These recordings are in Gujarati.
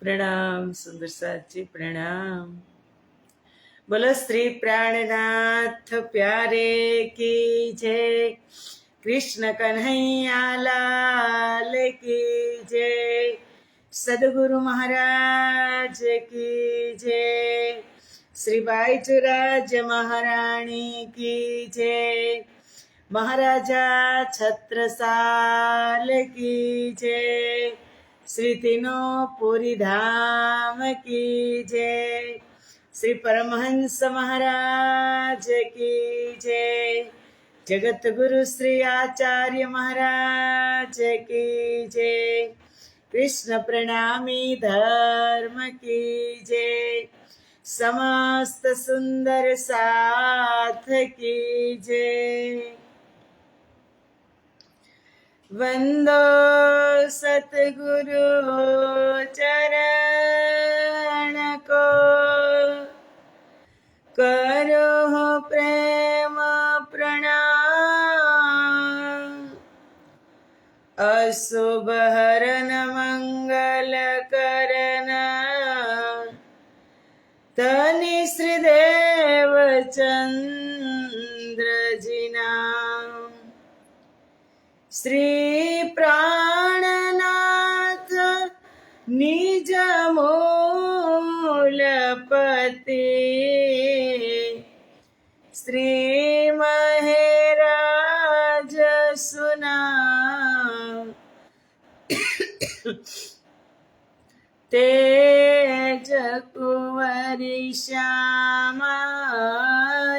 प्रणाम सुंदर साथ जी, प्रणाम। बोलो श्री प्राणनाथ प्यारे की जय। कृष्ण कन्हैया लाल की जय। सदगुरु महाराज की जय। श्री बाईचुराज महारानी की जय। महाराजा छत्रसाल की जय। श्री तीनों पुरी धाम की जय। श्री परमहंस महाराज की जय। जगत गुरु श्री आचार्य महाराज की जय। कृष्ण प्रणामी धर्म की जय। समस्त सुंदर साथ की जय। वंदो सतगुरु चरण को, करो प्रेम प्रणाम। अशुभ हरन मंगल करन, तनि श्रीदेव चंद्र जिना। श्री प्राणनाथ निज मूलपति, श्री महेराज सुना। तेज कुंवरी श्यामा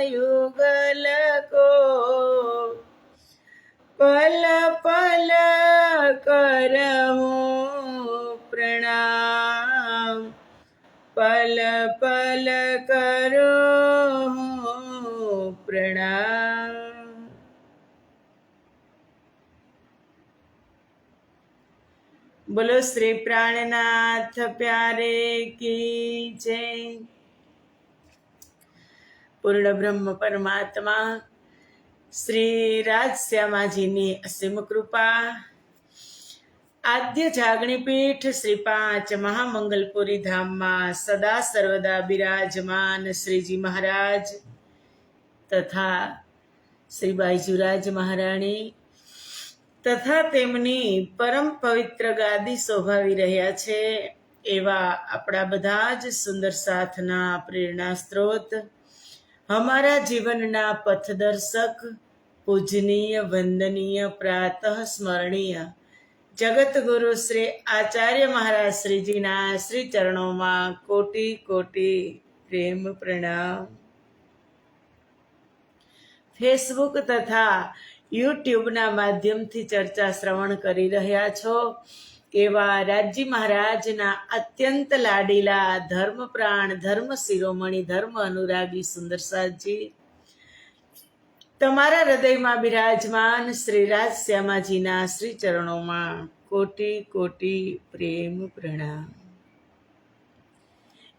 युगल को, पल पल करहूँ प्रणाम। पल पल करूँ प्रणाम। बोलो श्री प्राणनाथ प्यारे की जय। पूर्ण ब्रह्म परमात्मा श्री રાજશ્યામાજીની અસીમ કૃપા, આદ્ય જાગણી પીઠ શ્રી 5 મહામંગલપુરી ધામમાં સદા સર્વદા બિરાજમાન શ્રીજી મહારાજ તથા શ્રી બાઈજુરાજ મહારાણી તથા તેમની પરમ પવિત્ર ગાદી શોભાવી રહ્યા છે એવા આપણા બધા જ સુંદર સાથના પ્રેરણા સ્ત્રોત, हमारा जीवनना पथदर्शक, पूजनीय वंदनीय प्रातः स्मरणीय जगत गुरु श्री आचार्य महाराज श्री जी ना श्री चरणों में कोटि कोटि प्रेम प्रणाम। फेसबुक तथा यूट्यूब ना माध्यम थी चर्चा श्रवण करी रह्या छो एवा राजी महाराज ना अत्यंत लाडीला धर्म प्राण धर्म शिरोमणि धर्म अनुरागी सुंदर साथ जी, तमारा हृदय में विराजमान श्री રાજશ્યામાજી ना श्री चरणों में कोटि कोटि प्रेम प्रणाम।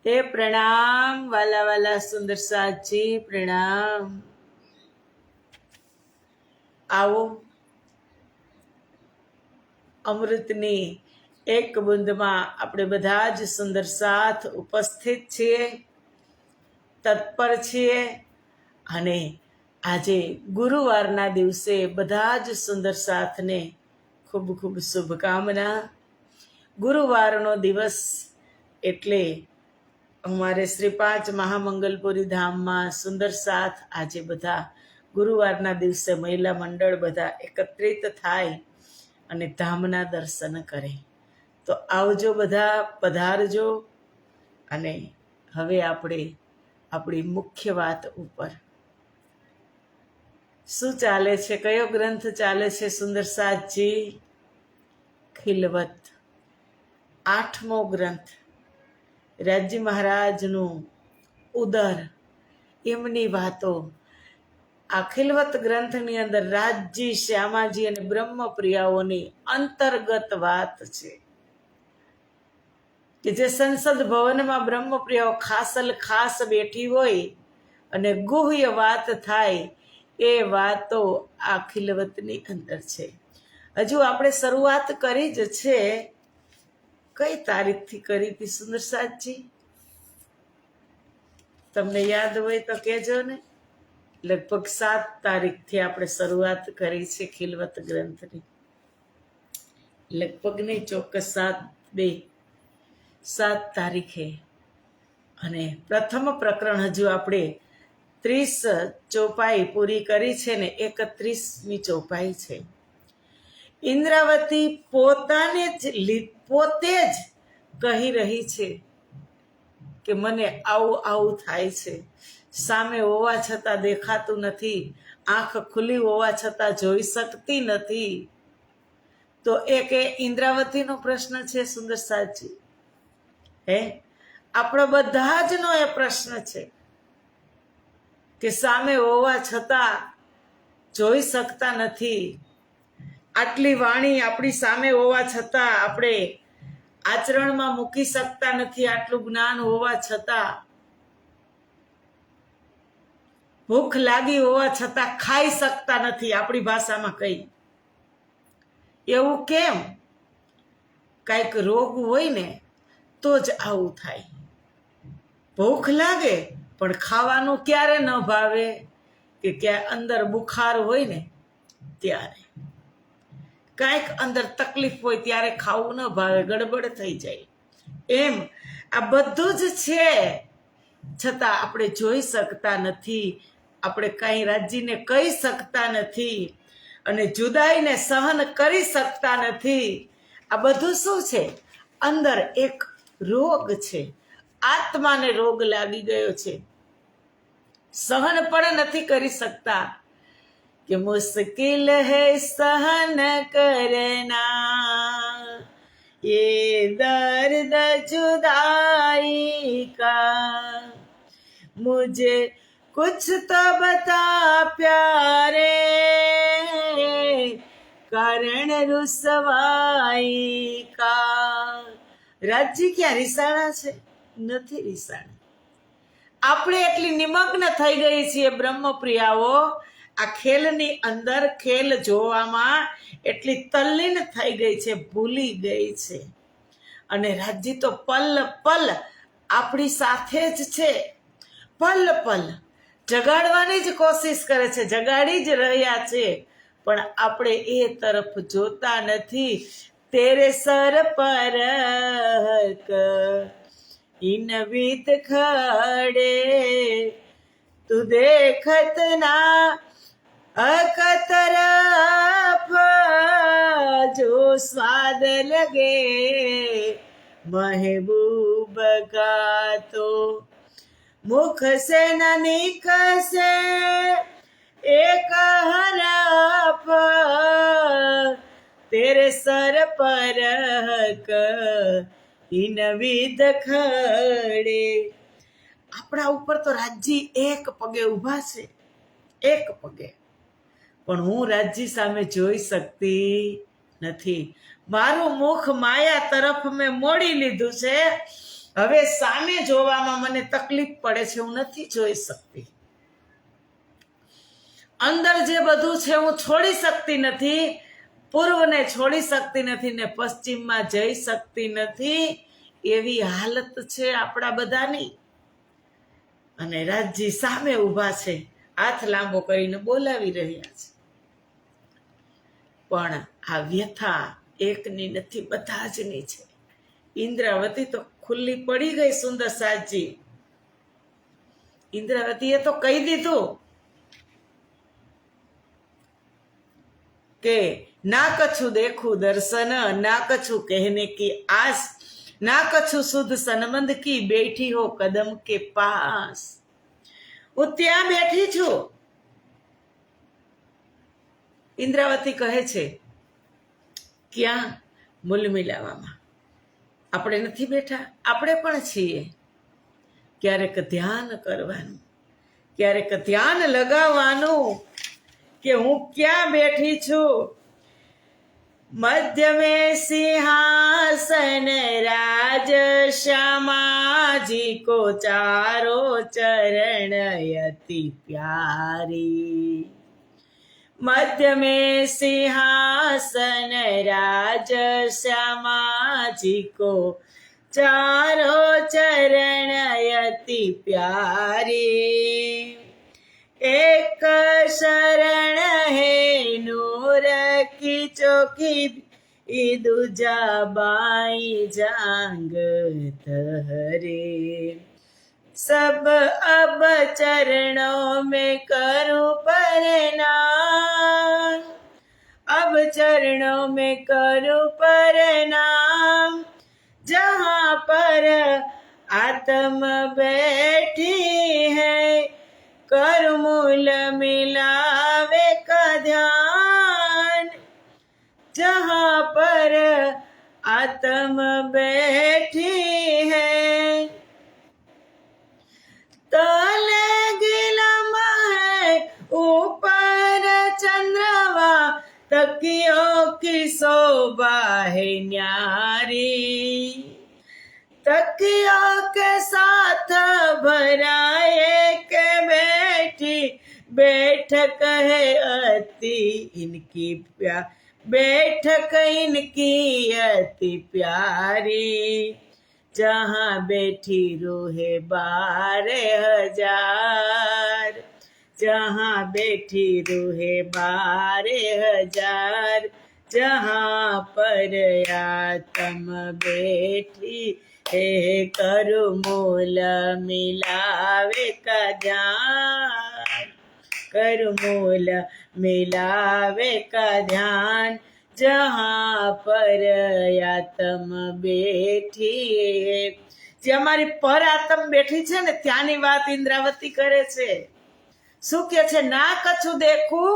हे प्रणाम वाला वाला सुंदर साथ जी, प्रणाम। आओ અમૃતની એક બુંદમાં આપણે બધા જ સુંદર સાથ ઉપસ્થિત છીએ, તત્પર છીએ અને આજે ગુરુવારના દિવસે બધા જ સુંદર સાથને ખૂબ ખૂબ શુભકામના। ગુરુવારનો દિવસ એટલે અમારે શ્રી 5 મહામંગલપુરી ધામમાં સુંદર સાથ આજે બધા ગુરુવારના દિવસે મહિલા મંડળ બધા એકત્રિત થાય અને ધામના દર્શન કરે। તો આવજો બધા, પધારજો। અને હવે આપણે આપણી મુખ્ય વાત ઉપર શું ચાલે છે, કયો ગ્રંથ ચાલે છે સુંદર સાથજી? ખિલવત, 8મો ગ્રંથ, રાજજી મહારાજનું ઉદર, એમની વાતો। આ ખિલવત ગ્રંથની અંદર રાજજી, શ્યામાજી અને બ્રહ્મપ્રિયાઓની અંતર્ગત વાત છે કે જે સંસદ ભવનમાં બ્રહ્મપ્રિયાઓ ખાસ બેઠી હોય અને ગુહ્ય વાત થાય એ વાતો આ ખિલવતની અંદર છે। હજુ આપણે શરૂઆત કરી જ છે, કઈ તારીખથી કરી હતી સુંદર સાતજી? તમને યાદ હોય તો કહેજો ને. લગભગ 7 તારીખથી આપણે શરૂઆત કરી છે ખિલવત ગ્રંથની. લગભગ નહીં, ચોક્કસ 7 તારીખે. અને પ્રથમ પ્રકરણ હજુ આપણે 30 ચોપાઈ પૂરી કરી છે ને 31મી ચોપાઈ છે. ઇન્દ્રાવતી પોતે જ કહી રહી છે કે મને આવું થાય છે, સામે હોવા છતાં દેખાતું નથી, આંખ ખુલ્લી હોવા છતાં જોઈ શકતી નથી. તો એક એ ઇન્દ્રાવતીનો પ્રશ્ન છે સુંદર સાતજી. આપણો બધા જ નો એ પ્રશ્ન છે કે સામે હોવા છતાં જોઈ શકતા નથી. આટલી વાણી આપણી સામે હોવા છતાં આપણે આચરણમાં મૂકી શકતા નથી. આટલું જ્ઞાન હોવા છતાં, ભૂખ લાગી હોવા છતાં ખાઈ શકતા નથી. આપણી ભાષામાં કઈ એવું કેમ? કાંઈક રોગ હોય ને તો જ આવું થાય. ભૂખ લાગે પણ ખાવાનું ક્યારે ન ભાવે? કે ક્યાં અંદર બુખાર હોય ને ત્યારે, કાંઈક અંદર તકલીફ હોય ત્યારે ખાવું ન ભાવે, ગડબડ થઈ જાય. એમ આ બધું જ છે, છતાં આપણે જોઈ શકતા નથી. આપણે કાંઈ રાજીને કહી શકતા નથી અને જુદાઈને સહન કરી શકતા નથી. આ બધું શું છે? અંદર એક રોગ છે. આત્માને રોગ લાગી ગયો છે. સહન પણ નથી કરી શકતા. कि मुश्किल है सहन करना ये दर्द जुदाई का, मुझे कुछ तो बता प्यारे कारण रुसवाई का. રાજજી ક્યાં રીસાણા છે? નથી રીસાણા. આપણે એટલી નિમગ્ન થઈ ગઈ છીએ બ્રહ્મપ્રિયાઓ, આ ખેલની અંદર ખેલ જોવામાં એટલી તલ્લીન થઈ ગઈ છે, ભૂલી ગઈ છે. અને રાજજી તો પલ પલ આપણી સાથે જ છે. પલ પલ જગાડવાની જ કોશિશ કરે છે, જગાડી જ રહ્યા છે, પણ આપણે એ તરફ જોતા નથી. તેરે સર પર इन वित खड़े तू देखत ना अकतरफ जो स्वाद लगे महबूब का तो मुख से न निकसे एक हरफ तेरे सर पर इन વિધ ખડે. આપણા ઉપર તો રાજજી એક પગે ઊભા છે, એક પગે, પણ હું રાજજી સામે જોઈ શકતી નથી. મારું મુખ માયા તરફ મેં મોડી લીધું છે. હવે સામે જોવામાં મને તકલીફ પડે છે, હું નથી જોઈ શકતી. અંદર જે બધું છે હું છોડી શકતી નથી. પૂર્વને છોડી શકતી નથી ને પશ્ચિમમાં જઈ શકતી નથી. એવી હાલત છે આપણા બધાની. અને રાજજી સામે ઊભા છે, હાથ લાંબો કરીને બોલાવી રહ્યા છે. પણ આ વ્યથા એકની નથી, બધા જની છે. ઇન્દ્રાવતી તો ખુલ્લી પડી ગઈ સુંદર સાતજી. ઇન્દ્રાવતીએ તો કહી દીધું કે ना कछु देखू दर्शन ना कछु कहने की आस ना कछु शुद्ध संबंध की बैठी हो कदम के पास. હું ત્યાં બેઠી છું. ઇન્દ્રાવતી કહે છે ક્યાં? મૂલ મિલાવામાં. આપણે નથી બેઠા, આપણે પણ છીએ. ક્યારેક ધ્યાન કરવાનું, ક્યારેક ધ્યાન લગાવવાનું કે હું ક્યાં બેઠી છું. मध्य में सिंहासन राज श्यामा जी को चारों चरण अति प्यारी. मध्य में सिंहासन राज श्यामा जी को, चारों चरण अति प्यारे। एक शरण है नूर की चौकी, दूजा बाई जांग तहरे। सब अब चरणों में करूं प्रणाम, अब चरणों में करूं प्रणाम। जहाँ पर आत्म बैठी है, कर मूल मिलावे का ध्यान। जहाँ पर आत्म बैठी है, तले गिलम है ऊपर चंद्रमा, तकियों की शोभा है न्यारी। तकियों के साथ भराए के बैठी, बैठक है अति इनकी बैठक इनकी अति प्यारी। जहाँ बैठी रूहे 12,000, जहाँ बैठी रूहे 12,000। जहाँ पर आत्म बैठी है, करु मूल मिलावे का ध्यान, करु मूल मिलावे का ध्यान। जहाँ पर आत्म બેઠી, જે અમારી પર આત્મ બેઠી છે ને ત્યાંની વાત ઇન્દ્રાવતી કરે છે. શું કે છે? ના કછું દેખું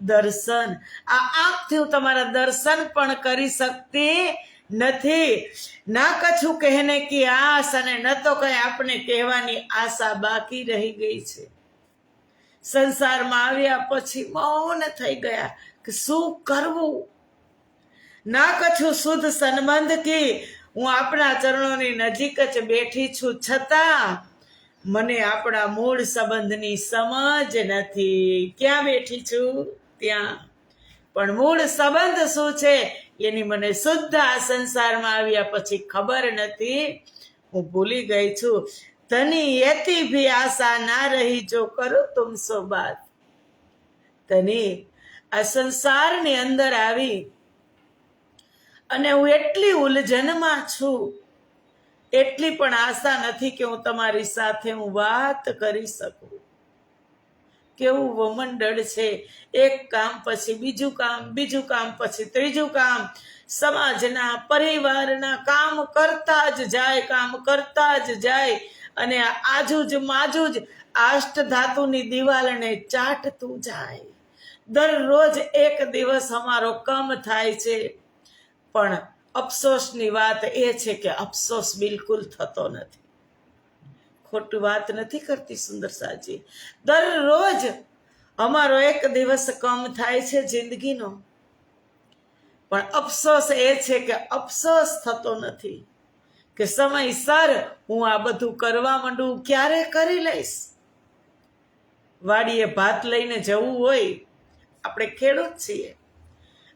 દર્શન, આ આંખથી હું તમારા દર્શન પણ કરી શકતી નથી. ના કછું કહેને કી આસ, અને ન તો કઈ આપણે કહેવાની આશા બાકી રહી ગઈ છે. સંસારમાં આવ્યા પછી મૌન થઈ ગયા કે શું કરવું. ના કછું શુદ્ધ સંબંધ કી, હું આપણા ચરણોની નજીક જ બેઠી છું, છતાં મને આપણા મૂળ સંબંધની સમજ નથી. ક્યાં બેઠી છું? ત્યાં. પણ મૂળ સંબંધ શું છે એની મને શુદ્ધ આ સંસારમાં આવ્યા પછી ખબર નથી. હું ભૂલી ગઈ છું. તની એતી ભી આશા ના રહી, જો કરો તુમ સો બાત. તની આ સંસારની અંદર આવી અને હું એટલી ઉલઝનમાં છું, એટલી પણ આશા નથી કે હું તમારી સાથે હું વાત કરી શકું. કેવું વમંડળ છે! એક કામ પછી બીજું કામ, બીજું કામ પછી ત્રીજું કામ, સમાજના પરિવારના કામ કરતા જ જાય, કામ કરતા જ જાય, અને આજુજ માજુજ અષ્ટધાતુની દિવાલને ચાટતું જાય. દરરોજ એક દિવસ અમારો કમ થાય છે, પણ અફસોસની વાત એ છે કે અફસોસ બિલકુલ થતો નથી. ખોટી વાત નથી કરતી સુંદર સાજી. દરરોજ અમારો એક દિવસ કમ થાય છે જિંદગીનો, પણ અફસોસ એ છે કે અફસોસ થતો નથી કે સમયસર હું આ બધું કરવા માંડું. ક્યારે કરી લઈશ? વાડીએ ભાત લઈને જવું હોય, આપણે ખેડૂત છીએ,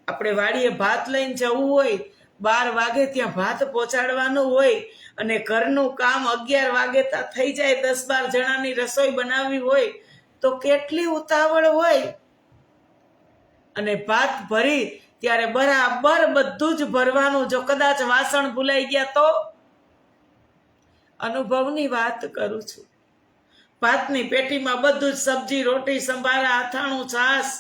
આપણે વાડીએ ભાત લઈને જવું હોય, 12 વાગે ત્યાં ભાત પહોંચાડવાનું હોય, અને ઘરનું કામ 11 વાગે થઈ જાય, 10-12 જણાની રસોઈ બનાવવી હોય તો કેટલી ઉતાવળ હોય. અને ભાત ભરી ત્યારે બરાબર બધું જ ભરવાનું. જો કદાચ વાસણ ભૂલાઈ ગયા તો, અનુભવની વાત કરું છું. ભાતની પેટીમાં બધું જ સબ્જી, રોટી, સંભારા, અથાણું, છાશ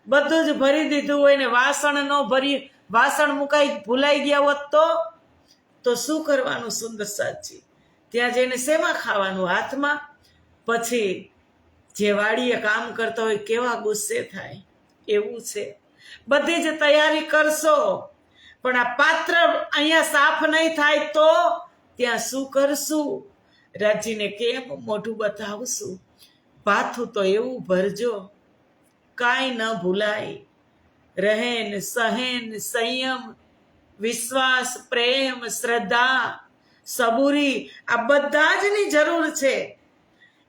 બધું જ ભરી દીધું હોય ને વાસણ ન ભરી, વાસણ મુકાઈ ભૂલાઈ ગયા હોત તો શું કરવાનું સુંદર સાચી? ત્યાં જઈને શેમાં ખાવાનું? હાથમાં. પછી જે વાડીએ કામ કરતા હોય કેવા ગુસ્સે થાય. એવું છે. બધી જ તૈયારી કરશો, પણ આ પાત્ર અહીંયા સાફ નહીં થાય તો ત્યાં શું કરશું? રાજીને કેમ મોઢું બતાવશું? ભાથું તો એવું ભરજો કાંઈ ન ભૂલાય. રહેન, સહેન, સંયમ, વિશ્વાસ, પ્રેમ, શ્રદ્ધા, સબૂરી, આ બધા જની જરૂર છે.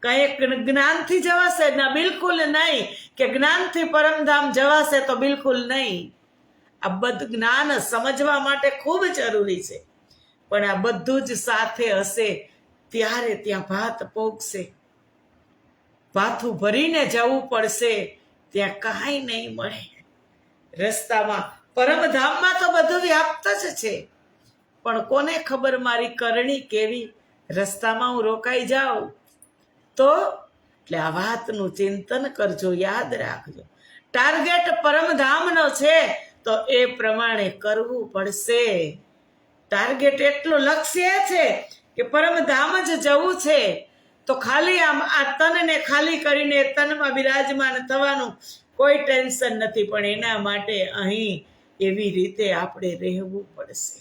કંઈક જ્ઞાનથી જવાશે ના, બિલકુલ નહીં. કે જ્ઞાનથી પરમધામ જવાશે તો બિલકુલ નહીં. આ બધું જ્ઞાન સમજવા માટે ખૂબ જરૂરી છે, પણ આ બધું જ સાથે હશે ત્યારે ત્યાં ભાત પોગશે. ભાથું ભરીને જવું પડશે, ત્યાં કાંઈ નહીં મળે. રસ્તામાં પરમધામમાં તો બધું વ્યાપ્ત જ છે, પણ કોને ખબર મારી કરણી કેવી, રસ્તામાં હું રોકાઈ જાઉં તો. એટલે આ વાતનું ચિંતન કરજો, યાદ રાખજો. ટાર્ગેટ પરમધામનો છે તો એ પ્રમાણે કરવું પડશે. ટાર્ગેટ એટલું લક્ષ્ય છે કે પરમધામ જ જવું છે, તો ખાલી આમ આ તનને ખાલી કરીને તનમાં બિરાજમાન થવાનું કોઈ ટેન્શન નથી, પણ એના માટે અહીં એવી રીતે આપણે રહેવું પડશે.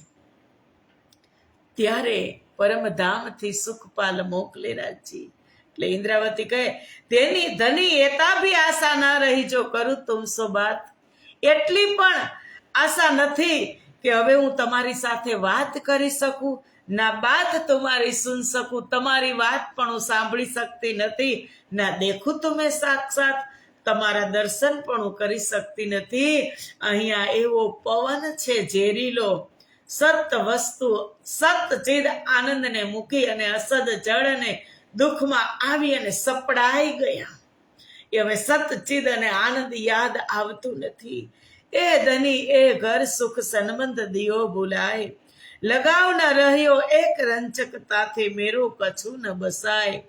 ત્યારે પરમધામથી સુખપાલ મોકલે રાજજી. એટલે ઇન્દ્રાવતી કહે, તેની ધની એતા ભી આશા ના રહી જો કરું તુમસો બાત. એટલી પણ આશા નથી કે હવે હું તમારી સાથે વાત કરી શકું, ના બાત તમારી સુન શકું, તમારી વાત પણ હું સાંભળી શકતી નથી, ના દેખું તમે સાક્ષાત, તમારા દર્શન પણ હું કરી શકતી નથી. અહીંયા એવો પવન છે ઝેરીલો, સત વસ્તુ સત ચિદ આનંદને મૂકી અને અસદ જળને દુઃખમાં આવી અને સપડાઈ ગયા. એ હવે સત ચિદ અને આનંદ યાદ આવતું નથી. એ ધની એ ઘર સુખ સન્મંદ દિયો ભૂલાય, લગાવ ન રહ્યો એક રંચકતાથી મેરો કછું ન બસાય.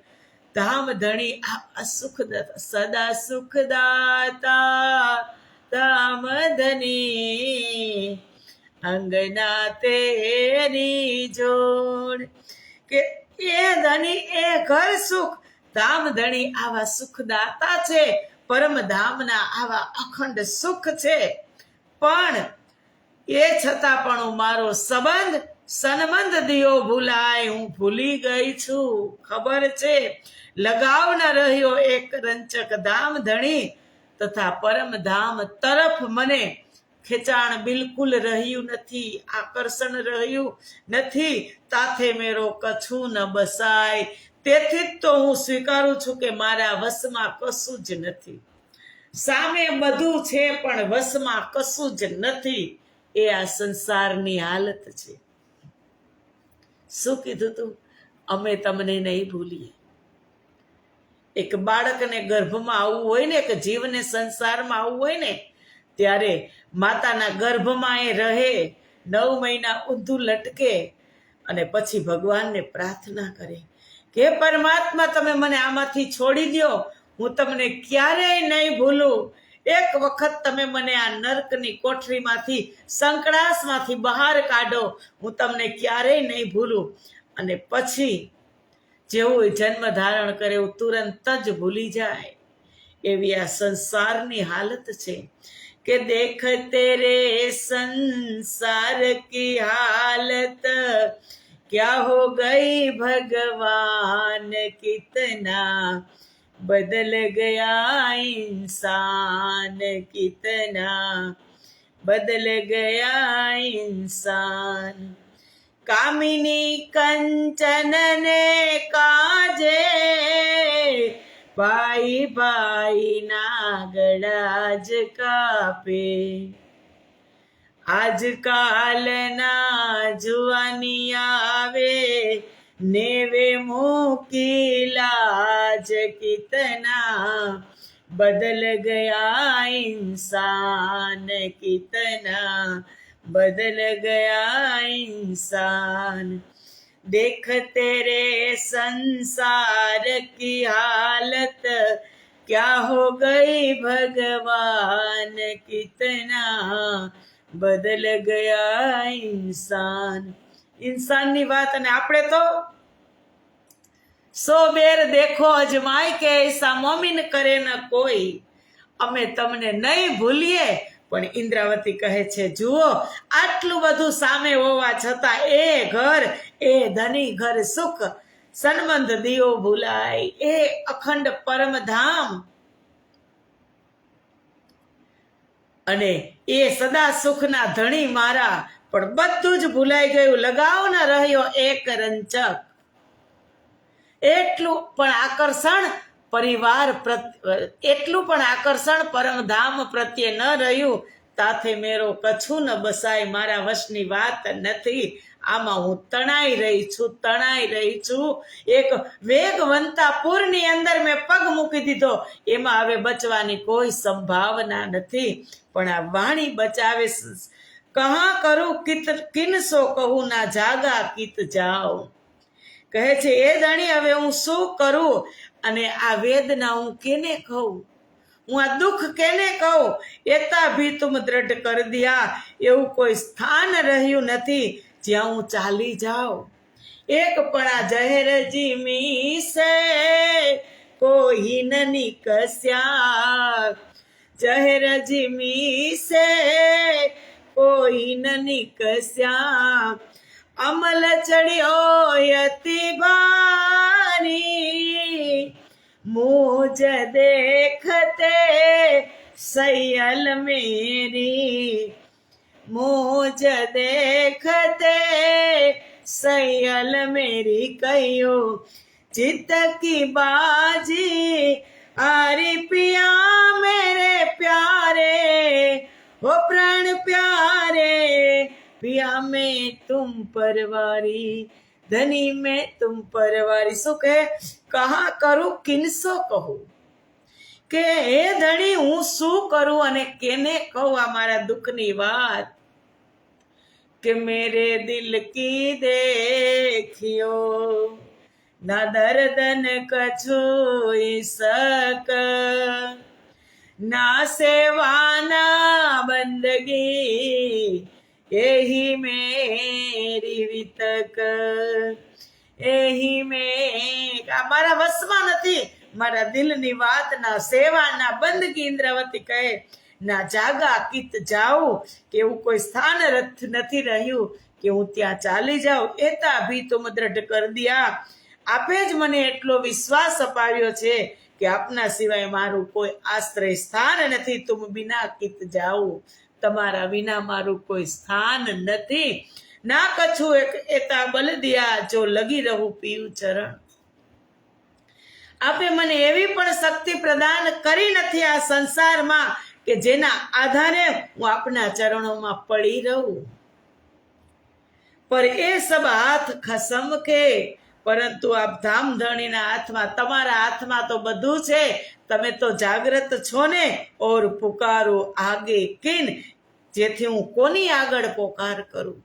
ધામ ધણી આ સુખ સદા સુખદાતા, ધામ ધની અંગના તેરી જોડ. કે એ ધની એ ઘર સુખ, ધામ ધણી આવા સુખદાતા છે, પરમધામના આવા અખંડ સુખ છે, પણ એ છતાં પણ હું મારો સંબંધ સન્મંદ દિયો ભૂલાય, હું ભૂલી ગઈ છું. ખબર છે લગાવ ન રહ્યો એક રંચક ધામ ધણી, તથા પરમધામ તરફ મને ખેંચાણ બિલકુલ રહ્યું નથી, આકર્ષણ રહ્યું નથી. તાથે મેરો કછું ન બસાય, તેથી જ તો હું સ્વીકારું છું કે મારા વશમાં કશું જ નથી. સામે બધું છે પણ વશમાં કશું જ નથી. એ આ સંસારની હાલત છે. શું કીધું તું? અમે તમને નહીં ભૂલીએ. એક બાળકને ગર્ભમાં આવવું હોય ને, એક જીવને સંસારમાં આવવું હોય ને, ત્યારે માતાના ગર્ભમાં એ રહે, 9 મહિના ઊંધું લટકે અને પછી ભગવાનને પ્રાર્થના કરે કે પરમાત્મા તમે મને આમાંથી છોડી દો, હું તમને ક્યારેય નહીં ભૂલું. એક વખત તમે મને આ નર્કની કોઠરીમાંથી, સંકડાસમાંથી બહાર કાઢો, હું તમને ક્યારેય નહીં ભૂલું. અને પછી જેવું જન્મ ધારણ કરે એવું તુરંત જ ભૂલી જાય. એવી આ સંસારની હાલત છે કે દેખ તેરે સંસાર કી હાલત, क्या हो गई भगवान कितना बदल गया इंसान, कितना बदल गया इंसान. कामिनी कंचन ने काजे, भाई भाई ना गड़ाज कापे. આજકાલના જુવાની આવે, નેવે મૂકી લાજ, કિતના બદલ ગયા ઇન્સાન, કિતના બદલ ગયા ઇન્સાન. દેખ તેરે સંસાર કી હાલત, क्या हो गई भगवान, कितना बदल गया इंसान. इंसानની વાત, અને આપણે તો 100 બેર દેખો અજમાય કે એસા મોમિન કરે ન કોઈ. અમે તમને નહીં ભૂલીએ. પણ ઇન્દ્રાવતી કહે છે જુઓ, આટલું બધું સામે હોવા છતાં એ ઘર, એ ધની ઘર સુખ સન્મંદ દિયો ભૂલાય, એ અખંડ પરમધામ અને એ સદા સુખના ધણી મારા, પણ બધું જ ભૂલાઈ ગયું. લગાવ ન રહ્યો એક રંચક, એટલું પણ આકર્ષણ એટલું પણ આકર્ષણ પરમધામ પ્રત્યે ન રહ્યું. તાથે મેરો કછું ન બસાય, મારા વશની વાત નથી. આમાં હું તણાઈ રહી છું. એક વેગવંતા પૂરની અંદર મેં પગ મૂકી દીધો. એમાં હવે બચવાની કોઈ સંભાવના નથી. પણ આ વાણી બચાવે. કહા કરું કિનસો કહું, ના જાગા કિત જાઓ. કહે છે એ ધણી હવે હું શું કરું અને આ વેદના હું કેને કહું, હું આ દુઃખ કેને કહું. એતા ભી તુમ દ્રઢ કર દિયા, એવું કોઈ સ્થાન રહ્યું નથી જ્યાં હું ચાલી જાઉં. એક પણ આ જહેર જીમી સે કોઈ ન નિકસ્યા, જહેર જીમી સે કોઈ ન નિકસ્યા. અમલ ચડ્યો યતિ ભારી, મુझ देखते सैयल मेरी, मुझ देखते सैयल मेरी. कहियो चित्त की बाजी आरी पिया मेरे प्यारे, हो प्राण प्यारे पिया में तुम परवारी, धनी में तुम परवारी. શું કહે? કહા કરું કિનસો કહું, કે હે ધણી હું શું કરું અને કેને કહું આ મારા દુઃખની વાત. કે મેરે દિલ કી દેખિયો, ના દર્દન કછું સક, ના સેવા ના બંદગી, એહી મેરી વિતક, એહી મેં. આ મારા વશમાં નથી. મારા દિલની વાત, ના સેવા ના બંદગી. ઇન્દ્રાવતી કહે ના જાગા કિત જાઉં, કે એવું કોઈ સ્થાન નથી રહ્યું કે હું ત્યાં ચાલી જાઉં. એતા ભી તુમ દ્રઢ કર દિયા, આપે જ મને એટલો વિશ્વાસ અપાવ્યો છે કે આપના સિવાય મારું કોઈ આશ્રય સ્થાન નથી. તુમ બિના કિત જાઉં, તમારા વિના મારું કોઈ સ્થાન નથી. ના કછું એતા બલ દિયા, જો લગી રહું પીયું ચરણ. આપે મને એવી પણ શક્તિ પ્રદાન કરી નથી આ સંસારમાં કે જેના આધારે હું આપના ચરણોમાં પડી રહું. પર એ સબ હાથ ખસમ કે, પરંતુ આપ ધામધણીના હાથમાં, તમારા હાથમાં તો બધું છે. તમે તો જાગ્રત છો ને. ઓર પુકારો આગે કિન, જેથી હું કોની આગળ પોકાર કરું.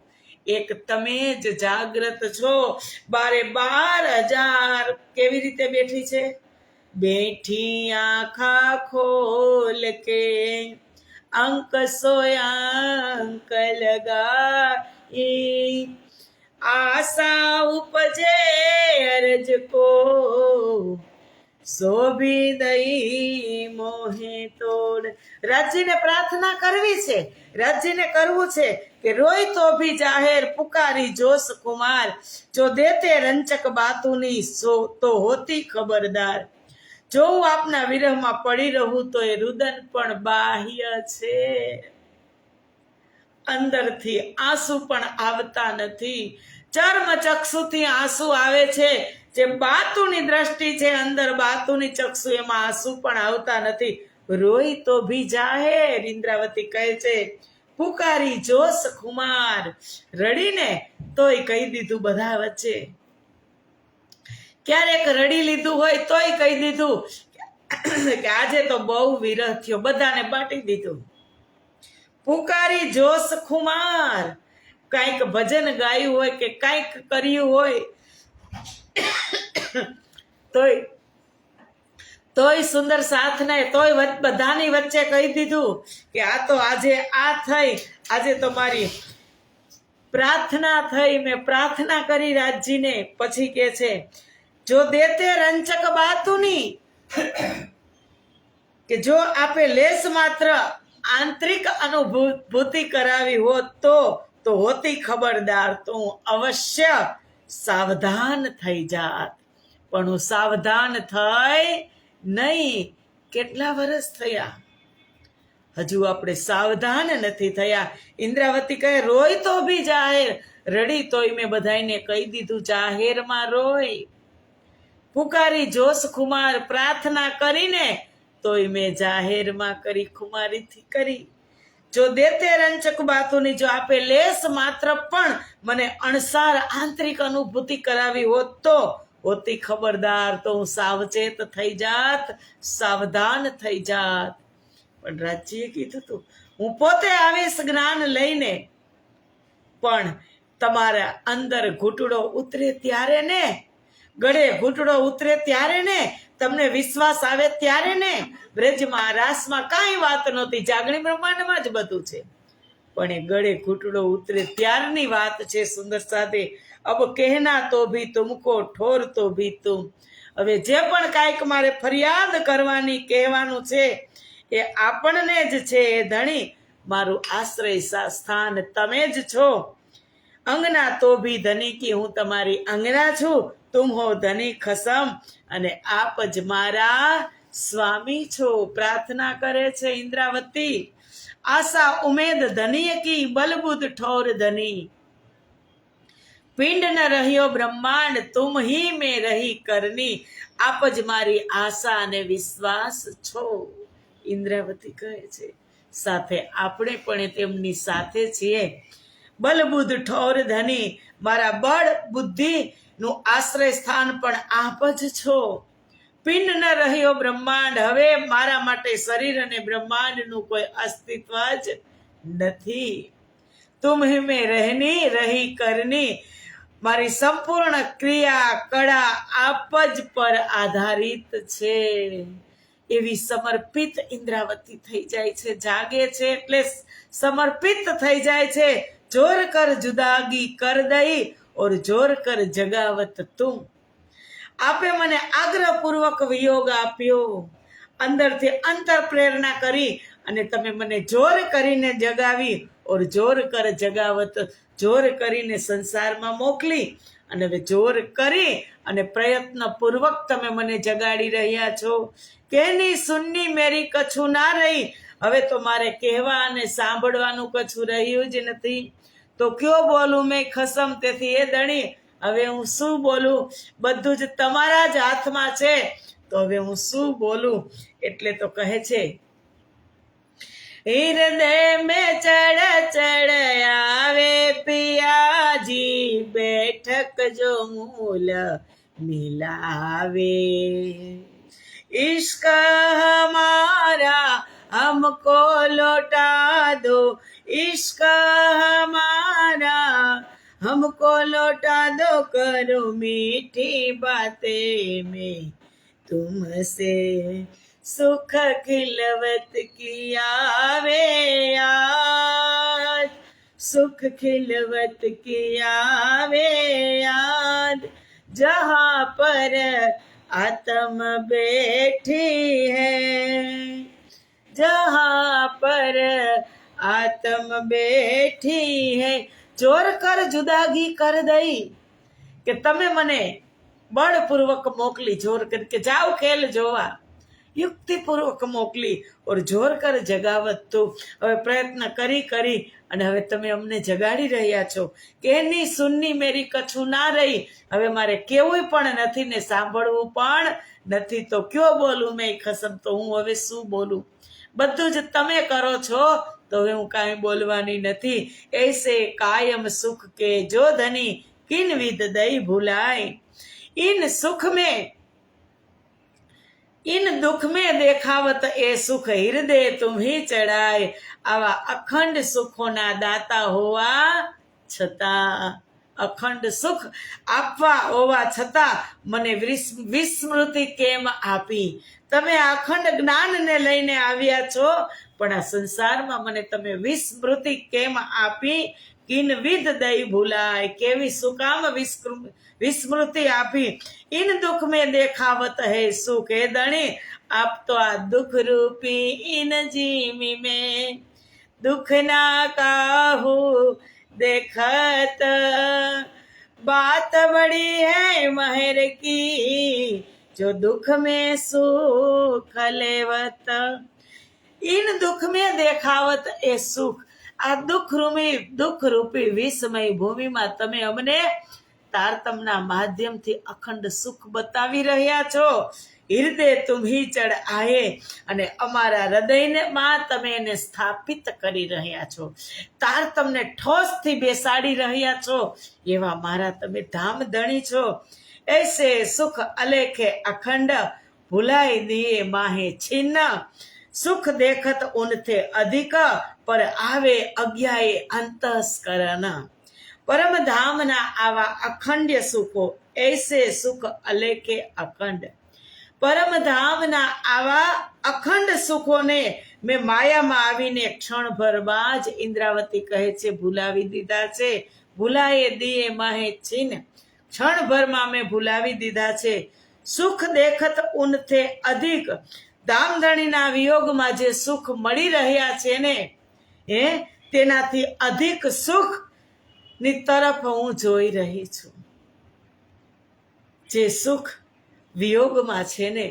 એક તમે જ જાગ્રત છો. 12,000 કેવી રીતે બેઠી છે? બેઠી આંખા ખોલ કે, અંક સોયા અંક લગાઈ, આશા ઉપજે અરજ કો, શોભી દઈ મોહે તોડ. રાજ્યને પ્રાર્થના કરવી છે, રાજ્યને કરવું છે કે રોય તો ભી જાહેર પુકારી જોશ કુમાર, જો દેતે રંચક બાતુની તો હોતી ખબરદાર. જો હું આપના વિરહમાં પડી રહું તો એ રુદન પણ બાહ્ય છે, અંદરથી આંસુ પણ આવતા નથી. ચર્મ ચક્ષુથી આંસુ આવે છે, જે બાતુની દ્રષ્ટિ છે, અંદર બાતુની ચક્ષુ, એમાં આંસુ પણ આવતા નથી. રોઈ તો ભી જાહેર, ઇન્દ્રાવતી કહે છે, પુકારી જોશ કુમાર, રડીને તોય કહી દીધું બધા વચ્ચે. ક્યારેક રડી લીધું હોય તોય કહી દીધું કે આજે તો બહુ વિરહ થયો, બધાને બાટી દીધું. પુકારી જોશ કુમાર, કાંઈક ભજન ગાયું હોય કે કાંઈક કર્યું હોય તોય સુંદર સાથ નહીં, તોય બધાની વચ્ચે કહી દીધું કે આ તો આજે આ થઈ, આજે તો મારી પ્રાર્થના થઈ, મેં પ્રાર્થના કરી રાજજીને. પછી કે છે જો દેતે રંચક બાતુની, કે જો આપે લેસ માત્ર આંતરિક અનુભૂતિ કરાવી હોત તો હોતી ખબરદાર, તો હું અવશ્ય સાવધાન થઈ જાત. પણ હું સાવધાન થઈ નહીં. કેટલા વર્ષ થયા, હજુ આપણે સાવધાન નથી થયા. ઇન્દ્રાવતી કહે રોય તો ભી જાહેર, રડી તોય મેં બધાને કહી દીધું જાહેરમાં રોય. પુકારી જોશ ખુમાર પ્રાર્થના કરીને, તોય મેં જાહેરમાં કરી ખુમારીથી કરી. જો દેતે રંચક બાતુની જો આપે લેસ માત્ર પણ મને અણસાર આંતરિક અનુભૂતિ કરાવી હોત તો હોતી ખબરદાર, તો હું સાવચેત થઈ જાત, સાવધાન થઈ જાત. પણ રાજ્યએ કીધું હતું, હું પોતે આવીશ જ્ઞાન લઈને, પણ તમારા અંદર ઘૂંટડો ઉતરે ત્યારે ને, ગળે ઘૂંટડો ઉતરે ત્યારે ને, તમને વિશ્વાસ આવે ત્યારે ને. બ્રજમાં રાસમાં કાંઈ વાત નહોતી, જાગણી બ્રહ્માંડમાં જ બધું છે, પણ એ ગળે ઘૂંટડો ઉતરે ત્યારની વાત છે. સુંદર સાથે અબ કહેના તો ભી તુમકો, ઠોર તો ભી તુમ. હવે જે પણ કાંઈક મારે ફરિયાદ કરવાની, કહેવાનું છે, એ આપણને જ છે. એ ધણી મારું આશ્રય સ્થાન તમે જ છો. અંગના તો ભી ધની કી, હું તમારી અંગના છું. તુમ હો ધની ખસમ, અને આપ જ મારા સ્વામી છો. પ્રાર્થના કરે છે ઇન્દ્રાવતી. આશા ઉમેદ ધની કી, બલબુદ્ધ ઠોર ધની. પિંડ ન રહ્યો બ્રહ્માંડ, તુમ હી મેં રહી કરની. આપ જ મારી આશા અને વિશ્વાસ છો. ઇન્દ્રાવતી કહે છે, સાથે આપણે પણ તેમની સાથે છીએ. બલબુદ્ધ ઠોર ધની, મારા બળ બુદ્ધિ નું આશ્રય સ્થાન પણ આપ જ છો. પિંડ ન રહ્યો બ્રહ્માંડ, હવે મારા માટે શરીર અને બ્રહ્માંડનું કોઈ અસ્તિત્વ જ નથી. તુમ હી મેં રહેની રહી કરની, મારી સંપૂર્ણ ક્રિયા કળા આપ જ પર આધારિત છે. એવી સમર્પિત ઇન્દ્રાવતી થઈ જાય છે, જાગે છે એટલે સમર્પિત થઈ જાય છે. જોર કર જુદાગી કર દઈ, ઓર જોર કર જગાવત તું. આપે મને આગ્રહપૂર્વક વિયોગ આપ્યો, અંદરથી અંતર પ્રેરણા કરી, અને તમે મને જોર કરીને જગાવી. ઓર જોર કર જગાવત, જોર કરીને સંસારમાં મોકલી, અને હવે જોર કરી અને પ્રયત્નપૂર્વક તમે મને જગાડી રહ્યા છો. કેની સુન્ની મેરી કછું ના રહી, હવે તો મારે કહેવા અને સાંભળવાનું કછું રહ્યું જ નથી. તો કયો બોલું મેં ખસમ, તેથી એ ધણી હવે હું શું બોલું, બધું જ તમારા જ હાથમાં છે, તો હવે હું શું બોલું. એટલે તો કહે છે, હૃદય में चढ़ चढ़ आवे पियाजी, बैठक जो मूल मिलावे. इश्क हमारा हमको लौटा दो, इश्क हमारा हमको लौटा दो, करो मीठी बातें में तुमसे सुख खिलवत की आवे याद, सुख खिलवत की आवे याद. जहाँ पर आत्म बैठी है, जहाँ पर आत्म बैठी है. જોર કર જુદાગી કર દઈ, કે તમે મને બળપૂર્વક મોકલી, જોર કરી કે જાઓ ખેલ જોવા, યુક્તિપૂર્વક મોકલી. ઓર જોર કર જગાવત તું, હવે પ્રયત્ન કરી અને હવે તમે અમને જગાડી રહ્યા છો. કે એની સુન્ની મેરી કછું ના રહી, હવે મારે કેવું પણ નથી ને સાંભળવું પણ નથી. તો કયો બોલું મેં ખસમ, તો હું હવે શું બોલું. બધું જ તમે કરો છો, તો હવે હું કાંઈ બોલવાની નથી. એસે કાયમ સુખ કે જો ધની, કિન વિદ દઈ ભૂલાય. ઇન સુખ મેં ઇન દુઃખ મેં દેખાવત એ સુખ, હૃદય તુમ હી ચડાય. આવા અખંડ સુખોના દાતા હોવા છતાં, અખંડ સુખ આપવા હોવા છતાં મને વિસ્મૃતિ કેમ આપી. તમે અખંડ જ્ઞાનને લઈને આવ્યા છો, પણ આ સંસારમાં મને તમે વિસ્મૃતિ કેમ આપી. કિન વિધ દઈ ભૂલાય, કેવી સુકામ વિસ્મૃતિ આપી. ઇન દુઃખ મેં દેખાવત હે સુખ, હે ધણી આપ તો આ દુઃખ રૂપી ઇન જીમી મેં દુઃખ ના કાહું देखत. बात बड़ी है महर की, जो दुख में सुख लेवत. इन दुख में देखावत એ સુખ. આ દુઃખ રૂપી વિષમય ભૂમિમાં તમે અમને તારતમના માધ્યમથી અખંડ સુખ બતાવી રહ્યા છો. હૃદય તુમ્હી ચડ આયે, અને અમારા હૃદયમાં તમે એને સ્થાપિત કરી રહ્યા છો. તારતમને ઠોસથી બેસાડી રહ્યા છો. એવા મારા તમે ધામ ધણી છો. ऐसे सुख अलेखे अखंड भुलाई दिए माहे छिन्न. सुख देखत उनथे अधिक पर आवे अज्ञाए अंतस्करण. परम धामना आवा अखंड सुखो, ऐसे सुख अलेखे अखंड. પરમધામના આવા અખંડ સુખોને મેં માયામાં આવીને ક્ષણભરમાં જ ઇન્દ્રાવતી કહે છે ભૂલાવી દીધા છે. ભૂલાએ દિયે માહે છીન, ક્ષણભરમાં મેં ભૂલાવી દીધા છે. સુખ દેખત ઉનથે અધિક, ધામધણીના વિયોગમાં જે સુખ મળી રહ્યા છે ને તેનાથી અધિક સુખની તરફ હું જોઈ રહી છું. જે સુખ વિયોગમાં છે ને,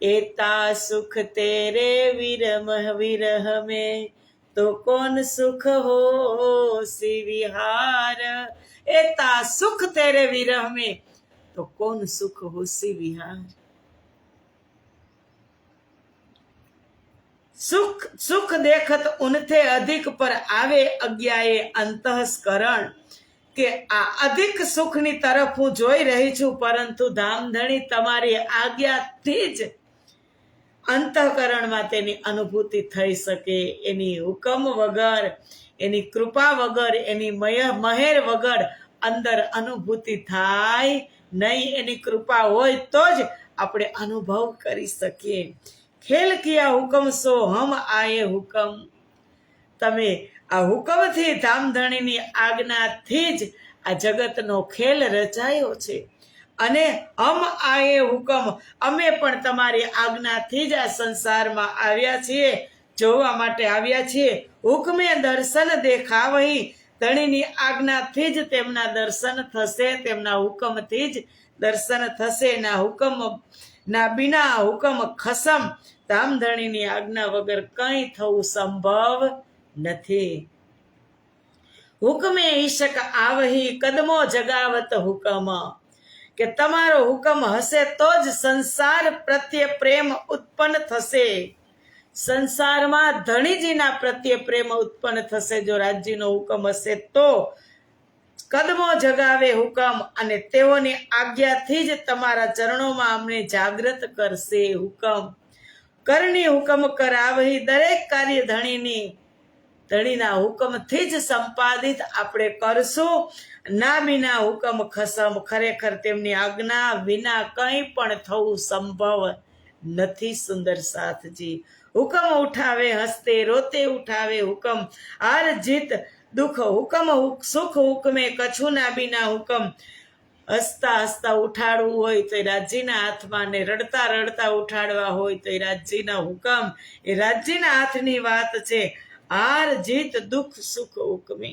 એતા સુખ તેરે વિરહ में तो कौन सुख हो सी विहार. एता सुख तेरे विरह में तो कौन सुख हो सी विहार. सुख देखत उनथे अधिक पर आवे अज्ञाए अंतस्करण. કે આ અધિક સુખની તરફ હું જોઈ રહી છું, પરંતુ ધામધણી તમારી આજ્ઞાથી જ અંતઃકરણમાં તેની અનુભૂતિ થઈ શકે. એની હુકમ વગર, એની કૃપા વગર, એની મહેર વગર અંદર અનુભૂતિ થાય નહીં. એની કૃપા હોય તો જ આપણે અનુભવ કરી શકીએ. ખેલ કિયા હુકમ સો હમ આયે હુકમ. તમે આ હુકમથી, ધામધણીની આજ્ઞાથી જ આ જગતનો ખેલ રચાયો છે. અને હમ આયે હુકમ, અમે પણ તમારી આજ્ઞાથી જ આ સંસારમાં આવ્યા છીએ, જોવા માટે આવ્યા છીએ. હુકમે દર્શન દેખાવહી, ધણીની આજ્ઞાથી જ તેમના દર્શન થશે, તેમના હુકમથી જ દર્શન થશે. ના હુકમ ના બિના હુકમ ખસમ. ધામધણીની આજ્ઞા વગર કંઈ થવું સંભવ નથી. હુકમે ઈશક આવહી, કદમો જગાવત હુકમ. કે તમારો હુકમ હશે તો જ સંસાર પ્રત્યે પ્રેમ ઉત્પન્ન થશે. સંસારમાં ધણીજીના પ્રત્યે પ્રેમ ઉત્પન્ન થશે જો રાજ્યનો હુકમ હશે તો. કદમો જગાવે હુકમ, અને તેઓની આજ્ઞાથી જ તમારા ચરણોમાં અમને જાગૃત કરશે હુકમ. કરની હુકમ કરાવહી, દરેક કાર્ય ધણીના હુકમથી જ સંપાદિત આપણે કરશું. ના બિના હુકમ ખસમ, ખરેખર તેમની આજ્ઞા વિના કંઈ પણ થવું સંભવ નથી. સુંદર સાથજી. હુકમ ઉઠાવે હસતે રોતે ઉઠાવે હુકમ, હાર જીત દુઃખ હુકમ સુખ હુકમે કછું ના બિના હુકમ. હસતા હસતા ઉઠાડવું હોય તો એ રાજ્યના હાથમાં, ને રડતા રડતા ઉઠાડવા હોય તો એ રાજ્યના હુકમ. એ રાજ્યના હાથની વાત છે. હાર જીત દુઃખ સુખ હુકમે.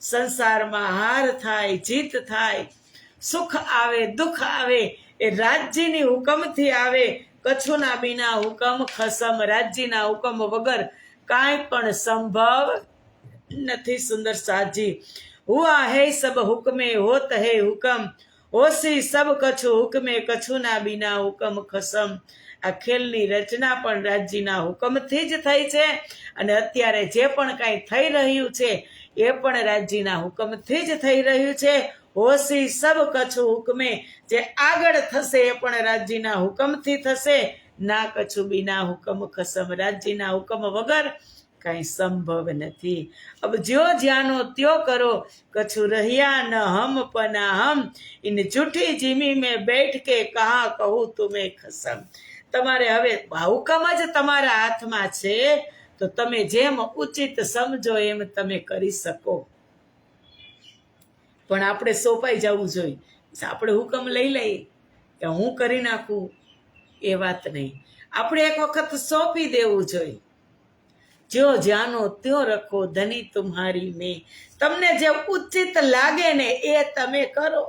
સંસારમાં હાર થાય, જીત થાય, સુખ આવે, દુઃખ આવે, એ રાજ્યની હુકમથી આવે. કછુના બિના હુકમ ખસમ, રાજ્યના હુકમ વગર કાંઈ પણ સંભવ નથી. સુંદર સાજી. હુઆ હે સબ હુકમે હોત હે હુકમ, હોશી સબ કछु હુકમે કછુના બિના હુકમ ખસમ. આ ખેલની રચના પણ રાજ્યના હુકમથી જ થઈ છે, અને અત્યારે જે પણ કાંઈ થઈ રહ્યું છે એ પણ રાજ્યના હુકમથી જ થઈ રહ્યું છે. હોશી સબ કछु હુકમે, જે આગળ થશે એ પણ રાજ્યના હુકમથી થશે. ના કछु બિના હુકમ ખસમ, રાજ્યના હુકમ વગર કાંઈ સંભવ નથી. અબ જ્યો જ્યાનો ત્યો કરો, કछु રહ્યા ન હમ પના હમ. ઇન જૂઠી જીમી મેં બેઠ કે કહા કહું તુમે ખસમ. તમારે હવે હુકમ જ તમારા હાથમાં છે, તો તમે જેમ ઉચિત સમજો એમ તમે કરી શકો. પણ આપણે સોંપાઈ જવું જોઈએ. આપણે હુકમ લઈ લઈએ કે હું કરી નાખું, એ વાત નહીં. આપણે એક વખત સોંપી દેવું જોઈએ. જો જાનો ત્યો રખો ધની તુમ્હારી મેં. તમને જે ઉચિત લાગે ને એ તમે કરો,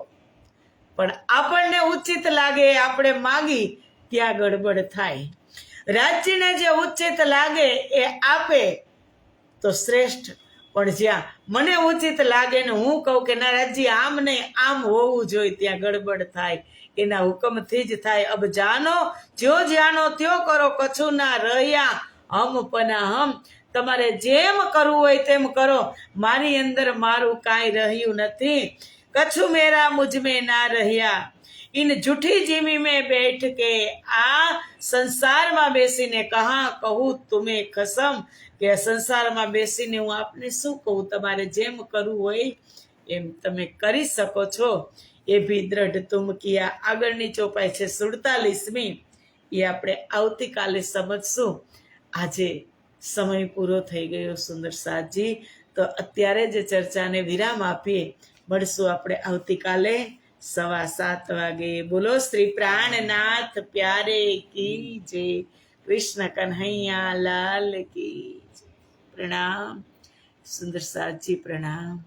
પણ આપણને ઉચિત લાગે આપણે માગી ત્યાં ગડબડ થાય. રાજ્યને જે ઉચિત લાગે એ આપે તો શ્રેષ્ઠ, પણ જ્યાં મને ઉચિત લાગે ને હું કહું કે ના રાજજી આમ નહીં આમ હોવું જોઈએ, ત્યાં ગડબડ થાય. એના હુકમથી જ થાય. અબ જાનો જ્યો જાનો ત્યો કરો, કછું ના રહ્યા હમ પના હમ. તમારે જેમ કરવું હોય તેમ કરો, મારી અંદર મારું કાંઈ રહ્યું નથી. કછું મેરા મુझ में ના રહ્યા, ઇન જૂઠી જીવી મેં બેઠ કે. આ સંસારમાં બેસીને કહું તુમે કસમ, કે સંસારમાં બેસીને હું આપને શું કહું, તમારે જેમ કરવું હોય એમ તમે કરી શકો છો. એ ભી દ્રઢ તુમ કિયા. આગળની ચોપાઈ છે 47મી, એ આપણે આવતીકાલે સમજશું. આજે સમય પૂરો થઈ ગયો સુંદર સાજી, તો અત્યારે જ ચર્ચાને વિરામ આપીએ. મળશું આપણે આવતીકાલે 7:15 વાગે. બોલો શ્રી પ્રાણનાથ પ્યારે કી જય. કૃષ્ણ કન્હૈયા લાલ કી જય. પ્રણામ સુંદર સાજી, પ્રણામ.